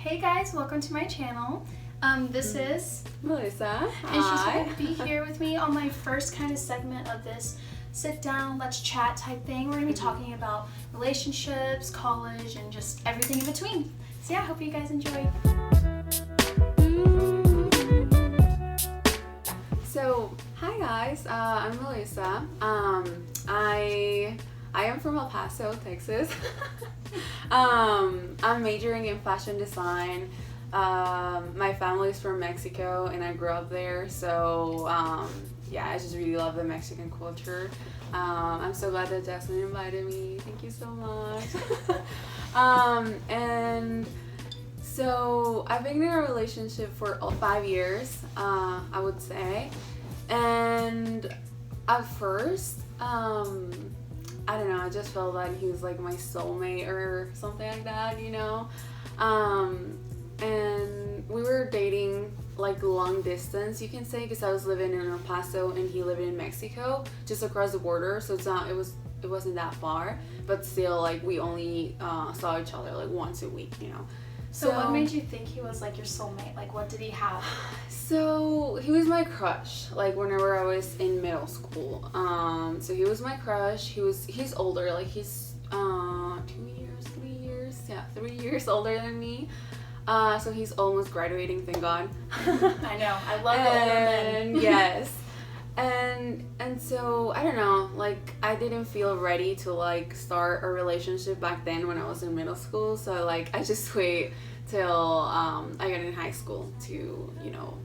Hey guys, welcome to my channel. This is Melissa. and she's going to be here with me on my first kind of segment of this sit down, let's chat type thing. We're going to be talking about relationships, college, and just everything in between. So yeah, I hope you guys enjoy. So, hi guys, I'm Melissa. I am from El Paso, Texas. I'm majoring in fashion design. My family's from Mexico and I grew up there, so yeah, I just really love the Mexican culture. I'm so glad that Jasmine invited me. Thank you so much. And so I've been in a relationship for 5 years, I would say. And at first, I don't know, I just felt that he was like my soulmate or something like that, you know? And we were dating like long distance, you can say, because I was living in El Paso and he lived in Mexico, just across the border. So it wasn't that far, but still, like, we only saw each other like once a week, you know. So what made you think he was like your soulmate? Like, what did he have? So he was my crush, like whenever I was in middle school. So he was my crush. He's older, like he's 3 years older than me. So he's almost graduating, thank God. I know, I love the older men. Yes. And so I don't know, like I didn't feel ready to like start a relationship back then when I was in middle school. So like I just wait till I got in high school to, you know,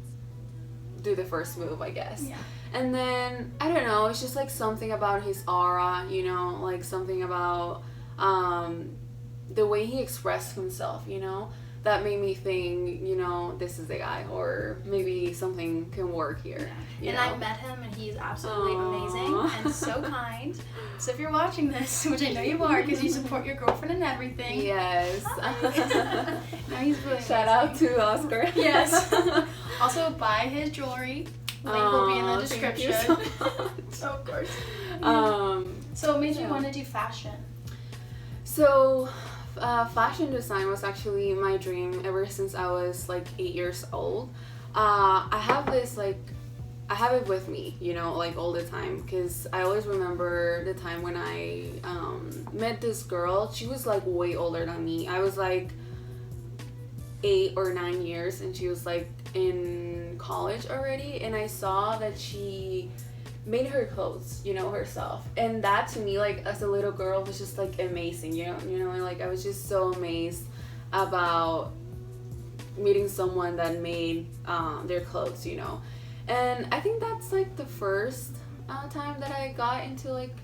do the first move, I guess. Yeah. And then I don't know, it's just like something about his aura, you know, like something about the way he expressed himself, you know, that made me think, you know, this is the guy, or maybe something can work here. Yeah. And I met him and he's absolutely amazing and so kind. So if you're watching this, which I know you are because you support your girlfriend and everything. Yes. No, he's really Shout out to Oscar. Yes. Also buy his jewelry. Link will be in the description. Thank you so much. Of course. So what made you want to do fashion? So fashion design was actually my dream ever since I was like 8 years old. I have it with me, you know, like all the time, because I always remember the time when I met this girl. She was like way older than me. I was like 8 or 9 years and she was like in college already, and I saw that she made her clothes, you know, herself, and that to me, like as a little girl, was just like amazing, you know, like I was just so amazed about meeting someone that made their clothes, you know. And I think that's like the first time that I got into like,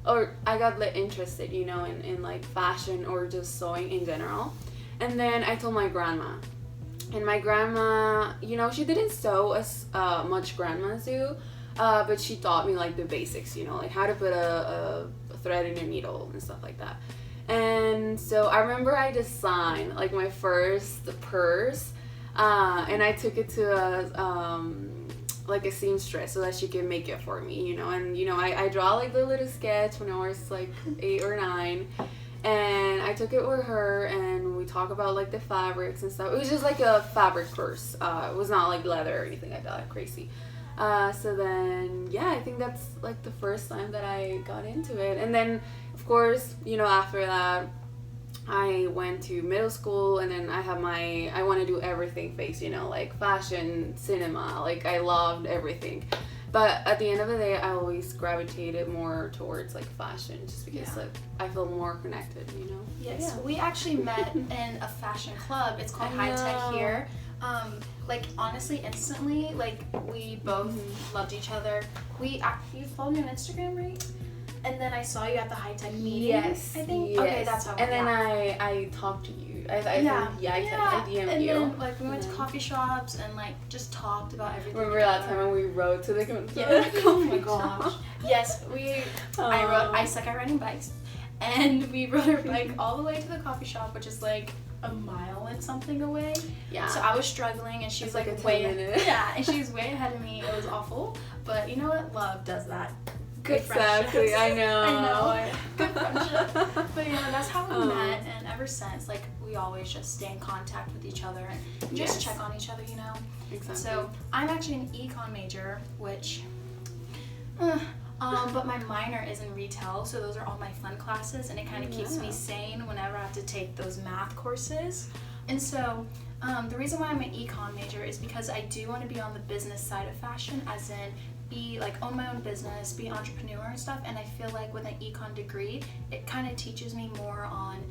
or I got like interested, you know, in like fashion or just sewing in general. And then I told my grandma, and my grandma, you know, she didn't sew as much grandmas do. But she taught me like the basics, you know, like how to put a thread in a needle and stuff like that. And so I remember I designed like my first purse, and I took it to a seamstress so that she could make it for me, you know. And you know, I draw like the little sketch when I was like 8 or 9, and I took it with her and we talk about like the fabrics and stuff. It was just like a fabric purse. It was not like leather or anything like that crazy. So then, yeah, I think that's like the first time that I got into it. And then, of course, you know, after that, I went to middle school, and then I have my I want to do everything phase, you know, like fashion, cinema, like I loved everything. But at the end of the day, I always gravitated more towards like fashion, just because like I feel more connected, you know. Yes, yeah. We actually met in a fashion club. It's called High Tech here. Like honestly, instantly, like we both loved each other. You followed me on Instagram, right? And then I saw you at the High Tech meeting. Yes, I think. yes. Okay, that's how. And then I talked to you. I DM'd you. And then like we went to coffee shops and like just talked about everything. Remember that time when we rode to the oh my gosh. Yes, I suck at riding bikes, and we rode our bike all the way to the coffee shop, which is like a mile and something away. Yeah. So I was struggling, and she was like a way 10 minutes. Yeah, and she was way ahead of me. It was awful, but you know what? Love does that. good exactly. friendships. I know. I know. Good friendship. But yeah, that's how we met, and ever since, like, we always just stay in contact with each other and just check on each other, you know. Exactly. So I'm actually an econ major, which, but my minor is in retail, so those are all my fun classes, and it kind of keeps me sane whenever I have to take those math courses. And so the reason why I'm an econ major is because I do want to be on the business side of fashion, as in own my own business, be an entrepreneur and stuff. And I feel like with an econ degree, it kind of teaches me more on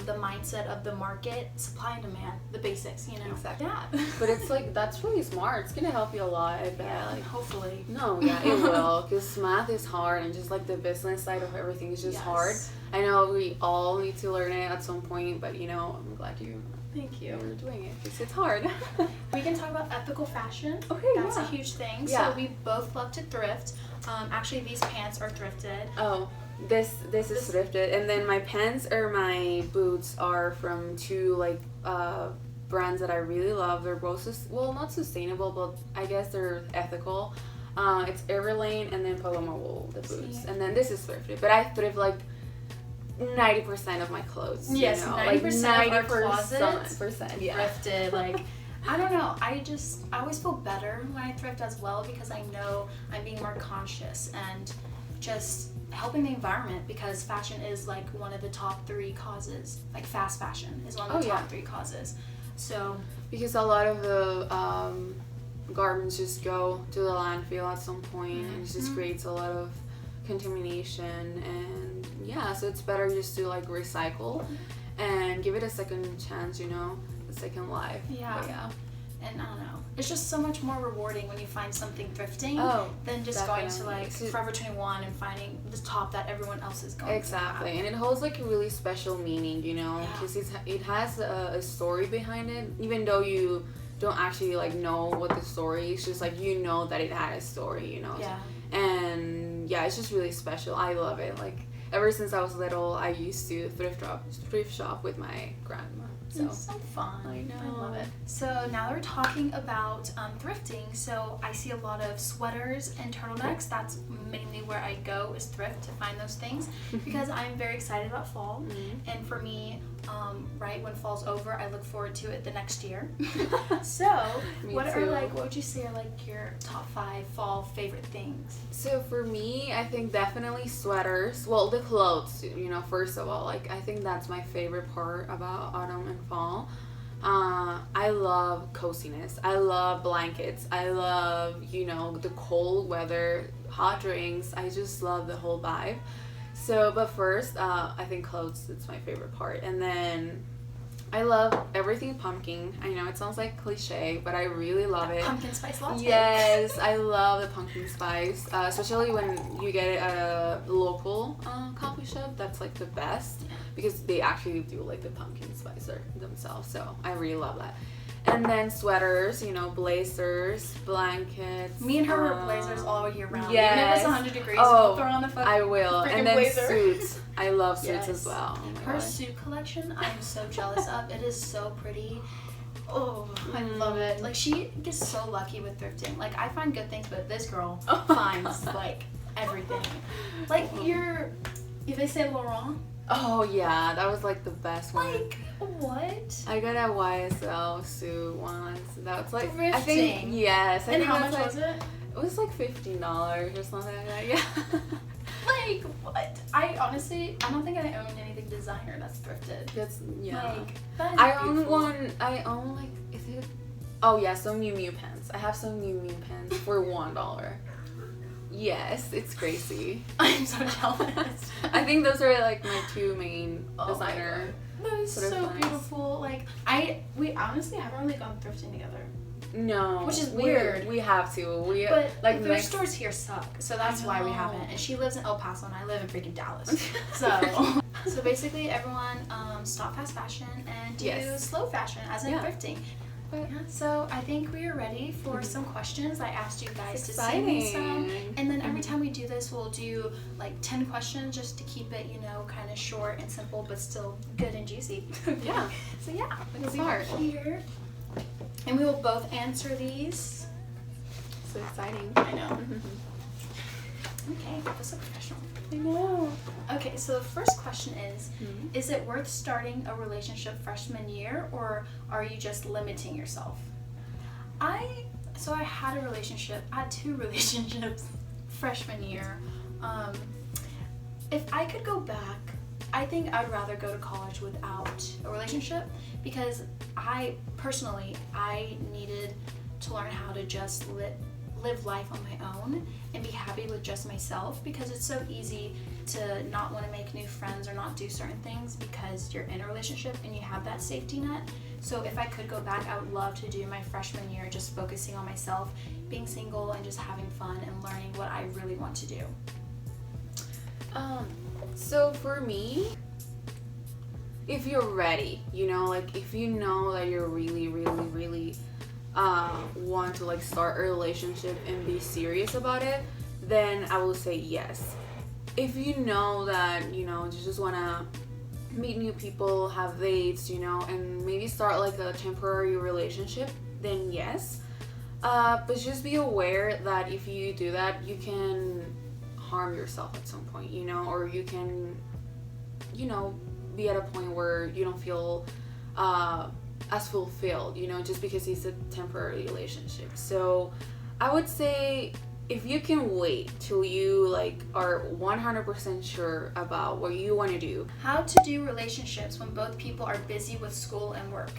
the mindset of the market, supply and demand, the basics, you know. Exactly. Yeah. But it's like, that's really smart. It's gonna help you a lot, I bet. Yeah, Like, hopefully. no, yeah, it will. Because math is hard, and just like the business side of everything is just hard. I know we all need to learn it at some point, but you know, I'm glad you're doing it, because it's hard. We can talk about ethical fashion. Okay, That's a huge thing. Yeah. So we both love to thrift. Actually, these pants are thrifted. Oh, this is thrifted, and then my pants or my boots are from two like brands that I really love. They're both not sustainable, but I guess they're ethical. It's Everlane and then Paloma Wool, the boots, and then this is thrifted. But I thrift like 90% of my clothes. Yes, you know? 90% like of our closets yeah. thrifted. Like, I don't know. I always feel better when I thrift as well, because I know I'm being more conscious and just helping the environment, because fashion is like one of the top 3 causes. Like fast fashion is one of the top 3 causes. So because a lot of the garments just go to the landfill at some point, and it just creates a lot of contamination, and so it's better just to like recycle and give it a second chance, you know, a second life. Yeah. And I don't know, it's just so much more rewarding when you find something thrifting than just going to like Forever 21 and finding the top that everyone else is going exactly to. And it holds like a really special meaning, you know, because it has a story behind it, even though you don't actually like know what the story is, just like you know that it had a story, you know. And it's just really special. I love it. Like ever since I was little, I used to thrift shop with my grandma. So it's so fun. I know. I love it. So now that we're talking about thrifting, so I see a lot of sweaters and turtlenecks. That's mainly where I go, is thrift, to find those things, because I'm very excited about fall. And for me, right when fall's over, I look forward to it the next year. So what would you say are like your top 5 fall favorite things? So for me, I think definitely sweaters. Well, the clothes, you know, first of all, like I think that's my favorite part about autumn and fall. I love coziness. I love blankets. I love, you know, the cold weather, hot drinks. I just love the whole vibe. So, but first, I think clothes, it's my favorite part. And then I love everything pumpkin. I know it sounds like cliche, but I really love it. Pumpkin spice latte. Yes, I love the pumpkin spice, especially when you get it at a local coffee shop. That's like the best, because they actually do like the pumpkin spice themselves. So I really love that. And then sweaters, you know, blazers, blankets. Me and her wear blazers all year round. Yes. Even if it's 100 degrees, we'll throw on the I will. And then blazer. Suits. I love suits as well. Oh her suit collection, I am so jealous of. It is so pretty. Oh, I love it. Like, she gets so lucky with thrifting. Like, I find good things, but this girl finds, like, everything. Like, if they say Laurent. Oh, yeah. That was, like, the best one. Like, what? I got a YSL suit once. That was, like, thrifting. I think, yes. And how much was it? It was, like, $15 or something like that. Yeah. Like, what? I don't think I own anything designer that's thrifted. Like, that is I own like, is it? Oh yeah, some Miu Miu pants. I have some Miu Miu pants for $1. Yes, it's crazy. I'm so jealous. I think those are like my 2 main designer. That is so beautiful. Like, we honestly haven't really gone thrifting together. No. Which is weird. We have to. But like the thrift stores here suck, so that's why we haven't. And she lives in El Paso and I live in freaking Dallas. So basically everyone stop fast fashion and do slow fashion, as in thrifting. So I think we are ready for some questions. I asked you guys to send me some, and then every time we do this, we'll do like 10 questions just to keep it, you know, kind of short and simple, but still good and juicy. Yeah. So we'll be right here. And we will both answer these. So exciting. I know. Okay, that's so professional. I know. Okay, so the first question is it worth starting a relationship freshman year, or are you just limiting yourself? I had I had 2 relationships freshman year. If I could go back, I think I'd rather go to college without a relationship, because I needed to learn how to just live life on my own and be happy with just myself, because it's so easy to not want to make new friends or not do certain things because you're in a relationship and you have that safety net. So if I could go back, I would love to do my freshman year just focusing on myself, being single, and just having fun and learning what I really want to do. So for me, if you're ready, like if you know that you're really, really, really want to like start a relationship and be serious about it, then I will say yes. If you know that, you just want to meet new people, have dates, and maybe start like a temporary relationship, then yes. But just be aware that if you do that, you can harm yourself at some point, or you can, be at a point where you don't feel as fulfilled, just because it's a temporary relationship. So I would say if you can wait till you like are 100% sure about what you want to do. How to do relationships when both people are busy with school and work.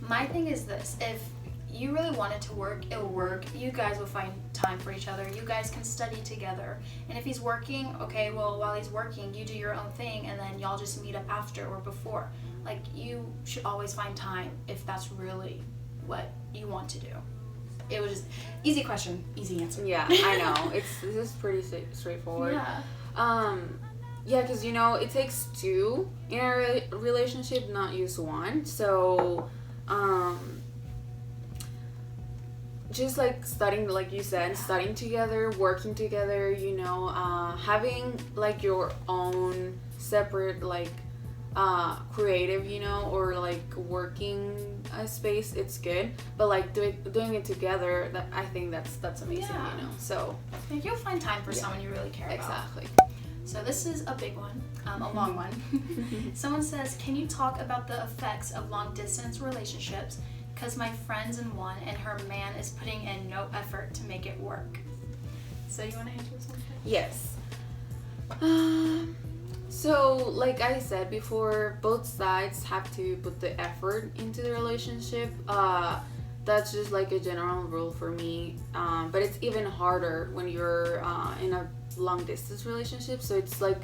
My thing is this: if you really want it to work, it'll work. You guys will find time for each other. You guys can study together. And if he's working, okay, well, while he's working, you do your own thing, and then y'all just meet up after or before. Like, you should always find time if that's really what you want to do. It was just easy question, easy answer. Yeah, I know. This is pretty straightforward. Yeah. Yeah, because it takes 2 in a relationship, not just 1. So, just like studying, like you said, studying together, working together, having like your own separate like creative, or like working space, it's good. But like doing it together, that I think that's amazing, Yeah. So Like, you'll find time for someone you really care about. exactly. So this is a big one, a long one. Someone says, can you talk about the effects of long distance relationships? Because my friend's in one and her man is putting in no effort to make it work. So you want to answer this one? Yes. So like I said before, both sides have to put the effort into the relationship. That's just like a general rule for me. But it's even harder when you're in a long distance relationship. So it's like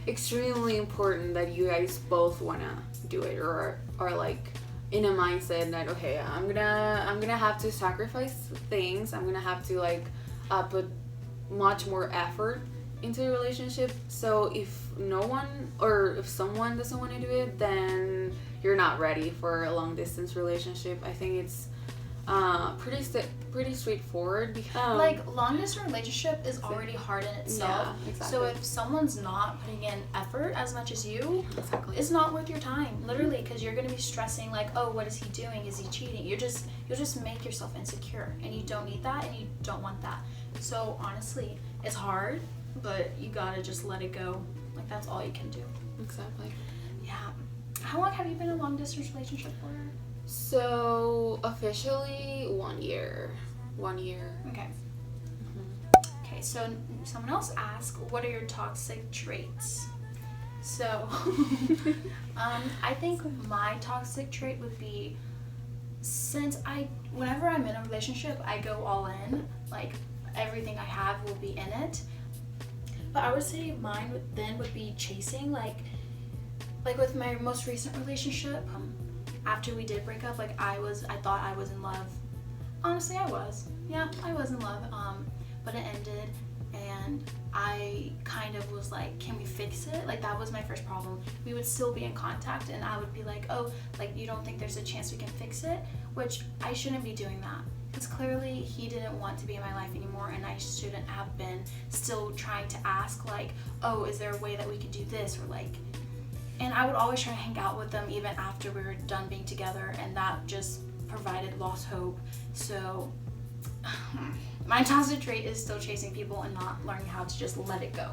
extremely important that you guys both wanna do it, or like in a mindset that, okay, I'm gonna have to sacrifice things. I'm gonna have to like put much more effort into the relationship. So if no one, or if someone doesn't want to do it, then you're not ready for a long distance relationship. I think it's pretty straightforward, because like, long distance relationship is already hard in itself. Yeah, exactly. So if someone's not putting in effort as much as you, exactly. it's not worth your time, literally, because you're going to be stressing like, oh, what is he doing? Is he cheating? You'll just make yourself insecure, and you don't need that, and you don't want that. So honestly, it's hard, but you gotta just let it go. Like, that's all you can do. Exactly. Yeah. How long have you been in a long distance relationship for? So officially 1 year. 1 year. Okay. Okay, so someone else asked, what are your toxic traits? So, I think my toxic trait would be, whenever I'm in a relationship, I go all in. Like, everything I have will be in it. But I would say mine would be chasing. Like with my most recent relationship, after we did break up, like, I thought I was in love. Honestly, I was. Yeah, I was in love. But it ended, and I kind of was like, can we fix it? Like, that was my first problem. We would still be in contact, and I would be like, oh, like, you don't think there's a chance we can fix it? Which I shouldn't be doing that. Because clearly he didn't want to be in my life anymore, and I shouldn't have been still trying to ask, like, oh, is there a way that we could do this? Or like, and I would always try to hang out with them even after we were done being together, and that just provided lost hope. So My toxic trait is still chasing people and not learning how to just let it go.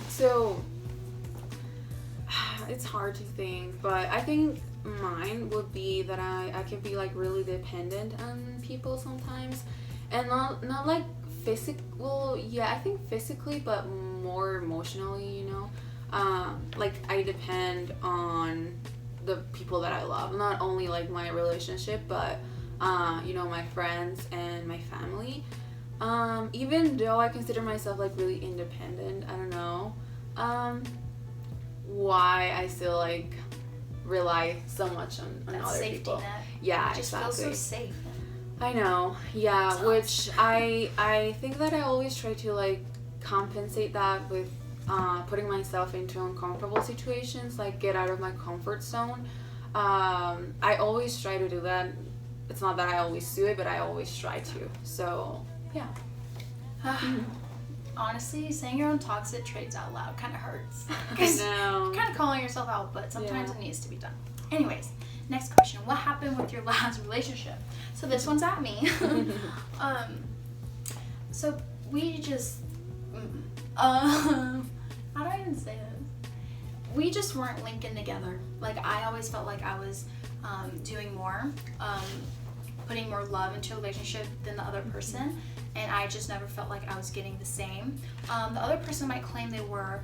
So it's hard to think, but I think mine would be that I can be like really dependent on people sometimes, and not like physical. Yeah, I think physically, but more emotionally. Like I depend on the people that I love, not only like my relationship, but my friends and my family. Even though I consider myself like really independent, I don't know why I still like rely so much on That other safety people. net. Yeah, It just exactly. feels so safe. I know. Yeah, which I think that I always try to like compensate that with putting myself into uncomfortable situations, like get out of my comfort zone. I always try to do that. It's not that I always do it, but I always try to. So yeah. Honestly, saying your own toxic traits out loud kind of hurts. I 'Cause know. you're kind of calling yourself out, but sometimes Yeah. it needs to be done. Anyways, next question. What happened with your last relationship? So this one's at me. So we just, how do I even say this? We just weren't linking together. Like, I always felt like I was doing more, putting more love into a relationship than the other person, and I just never felt like I was getting the same. The other person might claim they were,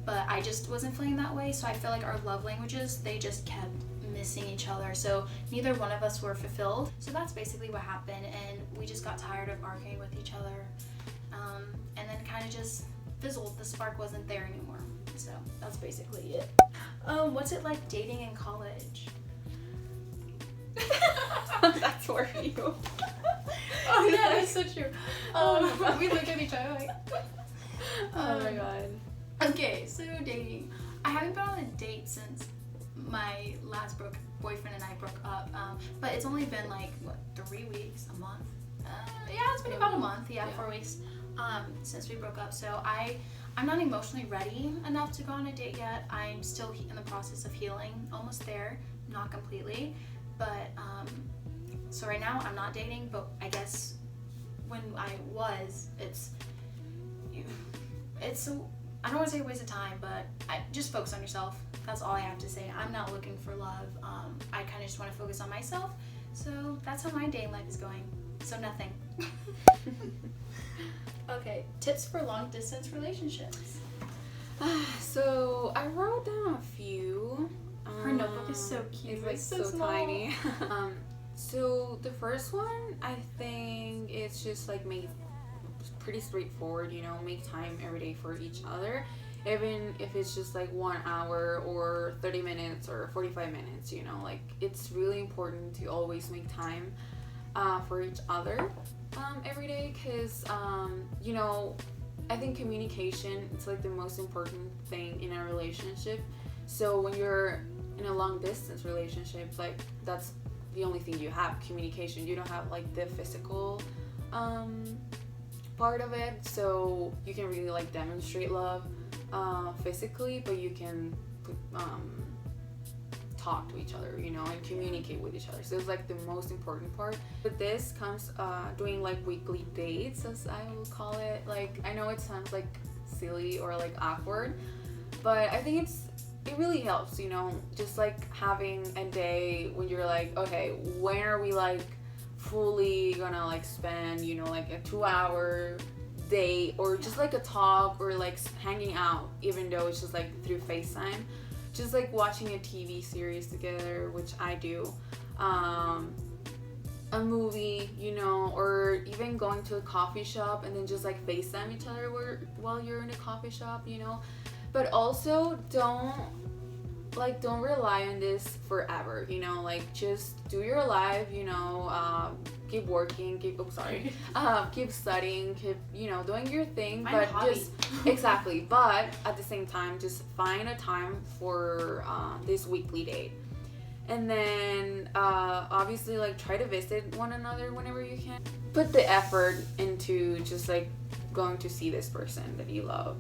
but I just wasn't feeling that way, so I feel like our love languages, they just kept missing each other, so neither one of us were fulfilled. So that's basically what happened, and we just got tired of arguing with each other, and then kind of just fizzled. The spark wasn't there anymore. So that's basically it. What's it like dating in college? That's for you. Oh yeah, that's so true. We look at each other like. Oh my god. Okay, so dating. I haven't been on a date since my last boyfriend and I broke up. But it's only been like 3 weeks, a month. Yeah, it's been about a month. Yeah, 4 weeks. Since we broke up. So I'm not emotionally ready enough to go on a date yet. I'm still in the process of healing. Almost there, not completely. But so right now I'm not dating. But I guess when I was, it's I don't want to say a waste of time, but I just focus on yourself. That's all I have to say. I'm not looking for love. I kind of just want to focus on myself. So that's how my dating life is going. So nothing. Okay, tips for long distance relationships. So I wrote down a few. Her notebook is so cute. It's like so small. tiny. So the first one, I think it's just like pretty straightforward, make time every day for each other, even if it's just like 1 hour or 30 minutes or 45 minutes, like it's really important to always make time for each other every day, because I think communication is like the most important thing in a relationship. So when you're in a long distance relationship, like that's the only thing you have, communication. You don't have like the physical part of it, so you can really like demonstrate love physically, but you can talk to each other, and communicate with each other. So it's like the most important part. But this comes doing like weekly dates, as I will call it. Like, I know it sounds like silly or like awkward, but I think it really helps, just like having a day when you're like, okay, when are we like fully gonna like spend, like a 2-hour date, or just like a talk, or like hanging out, even though it's just like through FaceTime, just like watching a TV series together, which I do, a movie, or even going to a coffee shop and then just like FaceTime each other while you're in a coffee shop, but also don't rely on this forever, like just do your life, keep working, keep studying, keep, doing your thing, Find a but hobby. just exactly, but at the same time, just find a time for this weekly date. And then obviously like try to visit one another whenever you can. Put the effort into just like going to see this person that you love.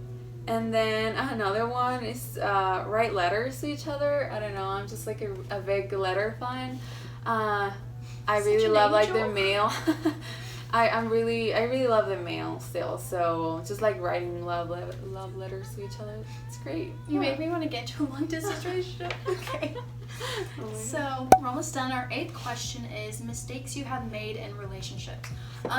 And then another one is write letters to each other. I don't know, I'm just like a big letter fan. I really love like the mail. I really love the mail still. So just like writing love letters to each other, it's great. You made me want to get into a long distance relationship. Okay. So we're almost done. Our 8th question is mistakes you have made in relationships.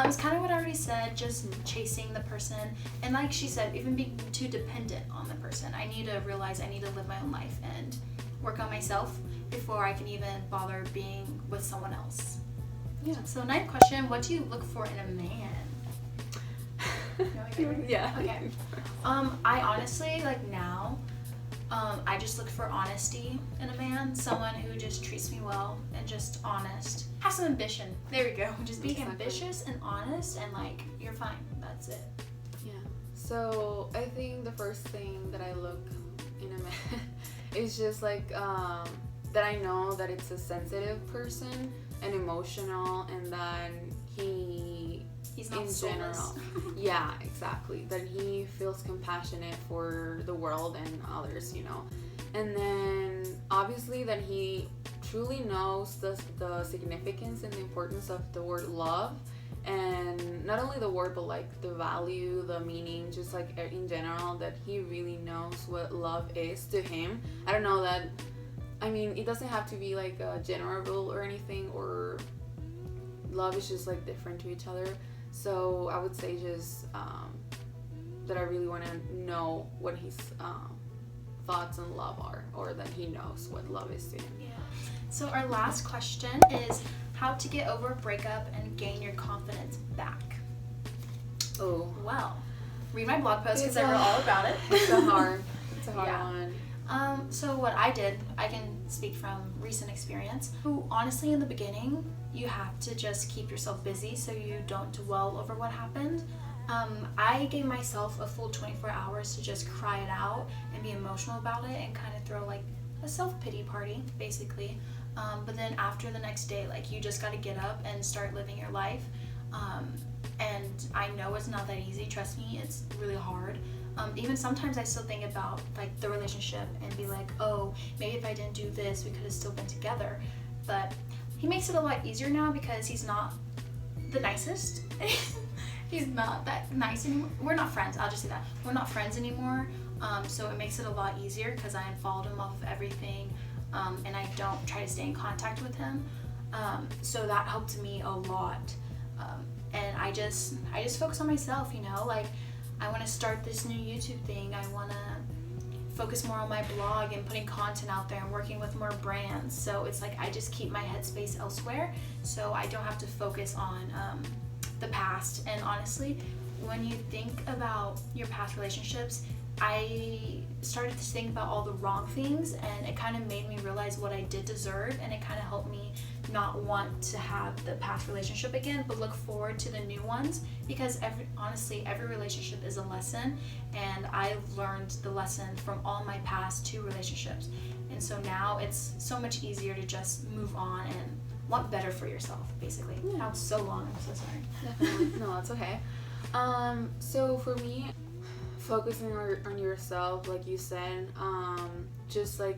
It's kind of what I already said, just chasing the person, and like she said, even being too dependent on the person. I need to realize I need to live my own life and work on myself before I can even bother being with someone else. Yeah. So 9th question, what do you look for in a man? Yeah. Okay. I honestly, like now, I just look for honesty in a man. Someone who just treats me well and just honest. Have some ambition. There we go. Just be ambitious and honest, and like, you're fine. That's it. Yeah. So I think the first thing that I look in a man is just like that I know that it's a sensitive person and emotional, and that he's not in general. Yeah, exactly. That he feels compassionate for the world and others, you know. And then obviously that he truly knows the significance and the importance of the word love, and not only the word but like the value, the meaning, just like in general, that he really knows what love is to him. I don't know that, I mean, it doesn't have to be like a general rule or anything, or love is just like different to each other. So I would say just that I really want to know what his thoughts on love are, or that he knows what love is to him. Yeah. So our last question is how to get over a breakup and gain your confidence back. Oh. Well, read my blog post because I wrote all about it. It's a hard one. So what I did, I can speak from recent experience. Honestly, in the beginning, you have to just keep yourself busy so you don't dwell over what happened. I gave myself a full 24 hours to just cry it out and be emotional about it and kind of throw like a self-pity party, basically. But then after the next day, like, you just got to get up and start living your life. And I know it's not that easy. Trust me, it's really hard. Even sometimes I still think about like the relationship and be like, oh, maybe if I didn't do this, we could have still been together. But he makes it a lot easier now because he's not the nicest. He's not that nice anymore. We're not friends. I'll just say that. We're not friends anymore. So it makes it a lot easier because I unfollowed him off of everything, and I don't try to stay in contact with him. So that helped me a lot. And I just focus on myself, you know, like, I want to start this new YouTube thing. I want to focus more on my blog and putting content out there and working with more brands. So it's like I just keep my headspace elsewhere so I don't have to focus on the past. And honestly, when you think about your past relationships, I started to think about all the wrong things, and it kind of made me realize what I did deserve, and it kind of helped me not want to have the past relationship again, but look forward to the new ones, because every relationship is a lesson, and I learned the lesson from all my past 2 relationships. And so now it's so much easier to just move on and want better for yourself, basically. Yeah. That was so long, I'm so sorry. Definitely. No, that's okay. So for me, focusing on yourself, like you said, just like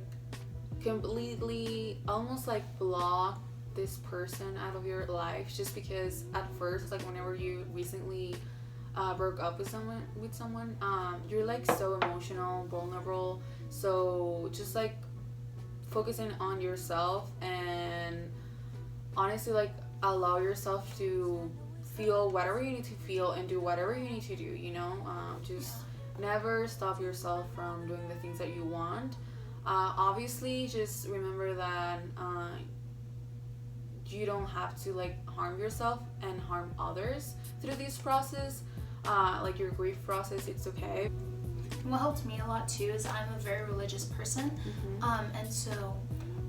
completely almost like block this person out of your life, just because at first, like whenever you recently broke up with someone, you're like so emotional, vulnerable. So just like focusing on yourself, and honestly, like, allow yourself to feel whatever you need to feel and do whatever you need to do, you know. Just never stop yourself from doing the things that you want. Obviously, just remember that you don't have to like harm yourself and harm others through this process. Like your grief process, it's okay. What helped me a lot too is I'm a very religious person. And so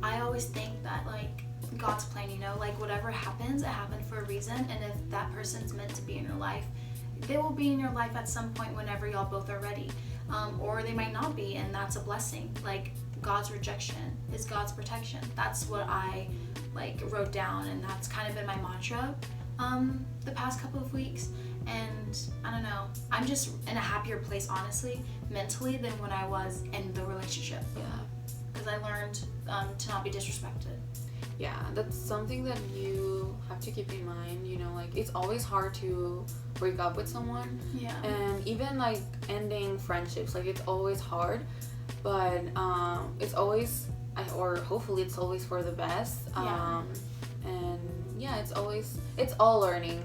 I always think that like God's plan, you know, like whatever happens, it happened for a reason, and if that person's meant to be in your life, they will be in your life at some point whenever y'all both are ready, or they might not be, and that's a blessing. Like, God's rejection is God's protection. That's what I like wrote down, and that's kind of been my mantra the past couple of weeks. And I don't know, I'm just in a happier place, honestly, mentally, than when I was in the relationship. Yeah, because I learned to not be disrespected. Yeah, that's something that you have to keep in mind, you know, like it's always hard to break up with someone. Yeah. And even like ending friendships, like it's always hard, but it's always, or hopefully it's always for the best. Yeah. And yeah, it's all learning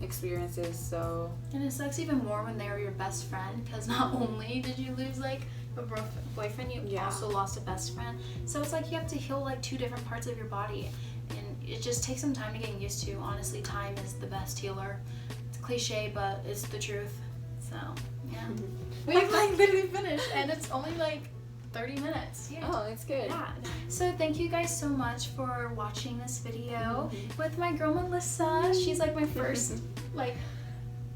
experiences, so. And it sucks even more when they were your best friend, because not only did you lose like a boyfriend, you also lost a best friend. So it's like you have to heal like two different parts of your body, and it just takes some time to get used to. Honestly, time is the best healer. It's cliche, but it's the truth. So yeah, we've like literally finished, and it's only like 30 minutes. Yeah. Oh, it's good. Yeah. So thank you guys so much for watching this video with my girl Melissa. She's like my first like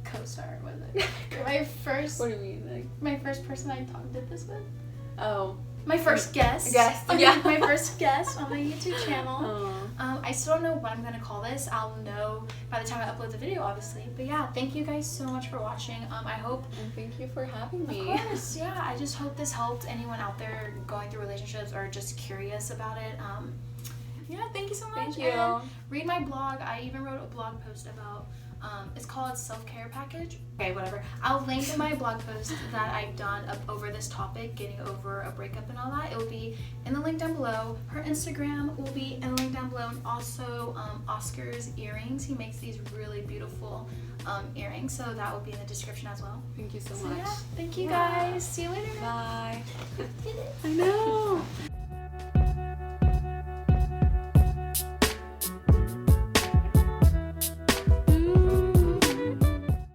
co-star, was it? My first. What do you mean? Like my first person I did this with. Oh. My first guest. Yeah. My first guest on my YouTube channel. Oh. I still don't know what I'm gonna call this. I'll know by the time I upload the video, obviously. But yeah, thank you guys so much for watching. I hope. And thank you for having me. Of course, yeah. I just hope this helped anyone out there going through relationships or just curious about it. Yeah, thank you so much. Thank you. And read my blog. I even wrote a blog post about. It's called Self-Care Package. Okay, whatever. I'll link in my blog post that I've done over this topic, getting over a breakup and all that. It will be in the link down below. Her Instagram will be in the link down below, and also Oscar's earrings. He makes these really beautiful earrings, so that will be in the description as well. Thank you so So much. yeah, thank you guys. See you later. Bye. I know.